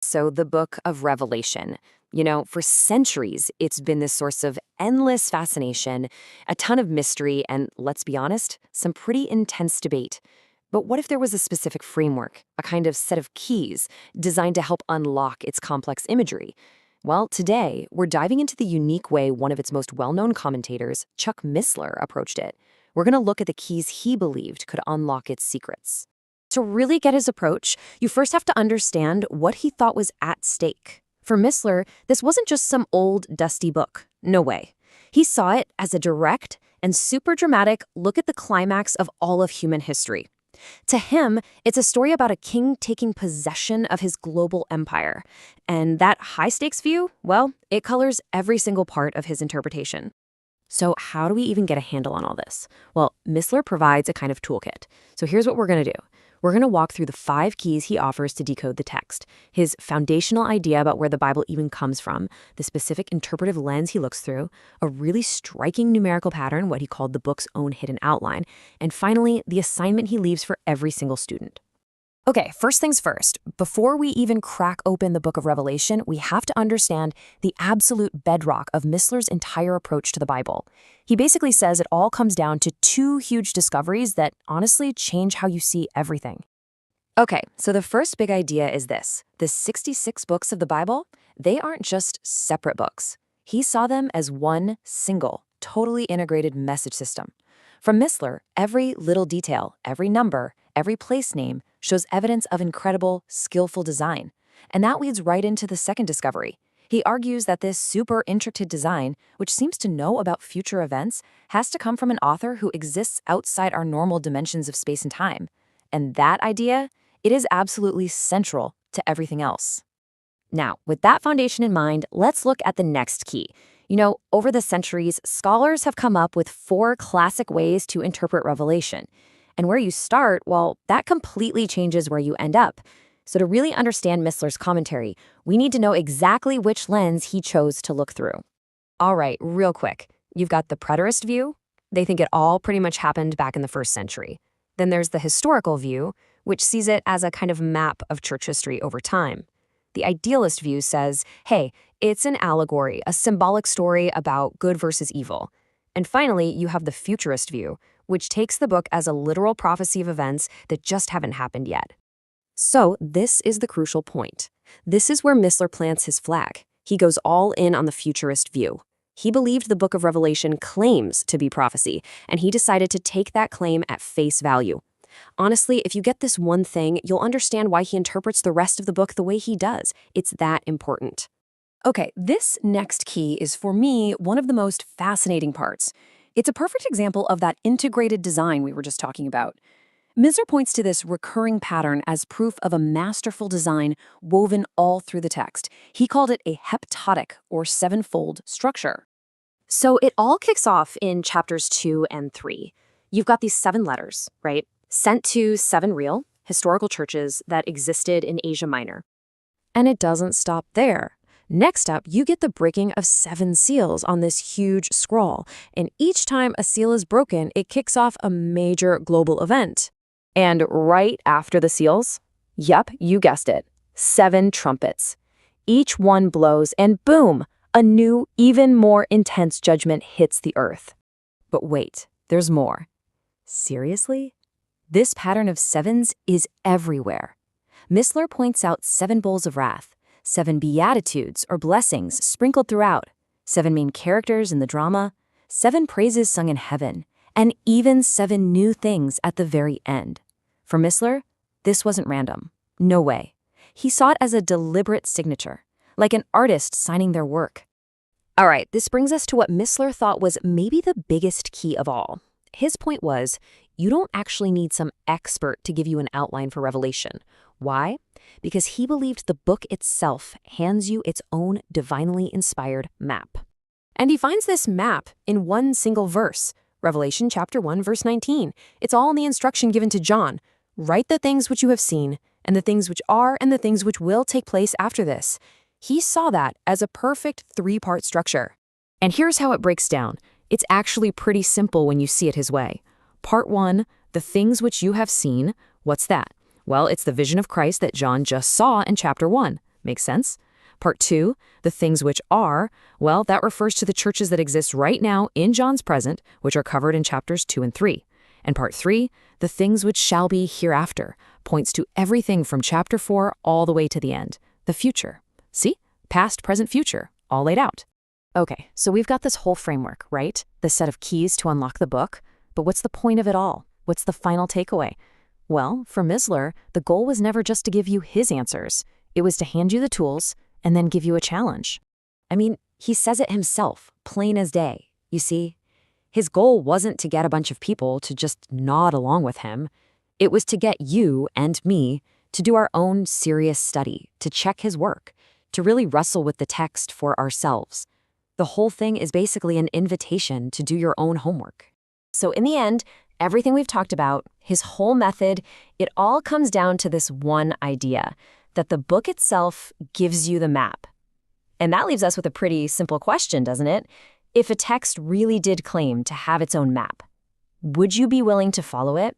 So, the book of Revelation. For centuries, it's been this source of endless fascination, a ton of mystery, and let's be honest, some pretty intense debate. But what if there was a specific framework, a kind of set of keys designed to help unlock its complex imagery? Well, today, we're diving into the unique way one of its most well-known commentators, Chuck Missler, approached it. We're going to look at the keys he believed could unlock its secrets. To really get his approach, you first have to understand what he thought was at stake. For Missler, this wasn't just some old, dusty book. No way. He saw it as a direct and super dramatic look at the climax of all of human history. To him, it's a story about a king taking possession of his global empire. And that high-stakes view, well, it colors every single part of his interpretation. So how do we even get a handle on all this? Well, Missler provides a kind of toolkit. So here's what we're going to do. We're going to walk through the 5 keys he offers to decode the text, his foundational idea about where the Bible even comes from, the specific interpretive lens he looks through, a really striking numerical pattern, what he called the book's own hidden outline, and finally, the assignment he leaves for every single student. Okay, first things first. Before we even crack open the book of Revelation, we have to understand the absolute bedrock of Missler's entire approach to the Bible. He basically says it all comes down to 2 huge discoveries that honestly change how you see everything. Okay, so the first big idea is this. The 66 books of the Bible, they aren't just separate books. He saw them as one single, totally integrated message system. From Missler, every little detail, every number, every place name shows evidence of incredible, skillful design. And that leads right into the second discovery. He argues that this super intricate design, which seems to know about future events, has to come from an author who exists outside our normal dimensions of space and time. And that idea, it is absolutely central to everything else. Now, with that foundation in mind, let's look at the next key. Over the centuries, scholars have come up with 4 classic ways to interpret Revelation. And where you start, well, that completely changes where you end up. So to really understand Missler's commentary, we need to know exactly which lens he chose to look through. All right, real quick. You've got the preterist view. They think it all pretty much happened back in the 1st century. Then there's the historical view, which sees it as a kind of map of church history over time. The idealist view says, hey, it's an allegory, a symbolic story about good versus evil. And finally, you have the futurist view, which takes the book as a literal prophecy of events that just haven't happened yet. So this is the crucial point. This is where Missler plants his flag. He goes all in on the futurist view. He believed the book of Revelation claims to be prophecy, and he decided to take that claim at face value. Honestly, if you get this one thing, you'll understand why he interprets the rest of the book the way he does. It's that important. Okay, this next key is, for me, one of the most fascinating parts. It's a perfect example of that integrated design we were just talking about. Missler points to this recurring pattern as proof of a masterful design woven all through the text. He called it a heptatic, or 7-fold structure. So it all kicks off in chapters 2 and 3. You've got these 7 letters, right? Sent to 7 real, historical churches that existed in Asia Minor. And it doesn't stop there. Next up, you get the breaking of 7 seals on this huge scroll, and each time a seal is broken, it kicks off a major global event. And right after the seals, yep, you guessed it, 7 trumpets. Each one blows, and boom, a new, even more intense judgment hits the earth. But wait, there's more. Seriously? This pattern of 7s is everywhere. Missler points out 7 bowls of wrath, 7 beatitudes or blessings sprinkled throughout, 7 main characters in the drama, 7 praises sung in heaven, and even 7 new things at the very end. For Missler, this wasn't random. No way. He saw it as a deliberate signature, like an artist signing their work. All right, this brings us to what Missler thought was maybe the biggest key of all. His point was, you don't actually need some expert to give you an outline for Revelation. Why? Because he believed the book itself hands you its own divinely inspired map. And he finds this map in one single verse, Revelation chapter 1, verse 19. It's all in the instruction given to John. Write the things which you have seen, and the things which are, and the things which will take place after this. He saw that as a perfect 3-part structure. And here's how it breaks down. It's actually pretty simple when you see it his way. Part 1, the things which you have seen. What's that? Well, it's the vision of Christ that John just saw in chapter 1. Makes sense? Part 2, the things which are, well, that refers to the churches that exist right now in John's present, which are covered in chapters 2 and 3. And part 3, the things which shall be hereafter, points to everything from chapter 4 all the way to the end, the future. See? Past, present, future, all laid out. Okay, so we've got this whole framework, right? This set of keys to unlock the book. But what's the point of it all? What's the final takeaway? Well, for Missler, the goal was never just to give you his answers. It was to hand you the tools and then give you a challenge. I mean, he says it himself, plain as day. You see, his goal wasn't to get a bunch of people to just nod along with him. It was to get you and me to do our own serious study, to check his work, to really wrestle with the text for ourselves. The whole thing is basically an invitation to do your own homework. So in the end, everything we've talked about, his whole method, it all comes down to this one idea, that the book itself gives you the map. And that leaves us with a pretty simple question, doesn't it? If a text really did claim to have its own map, would you be willing to follow it?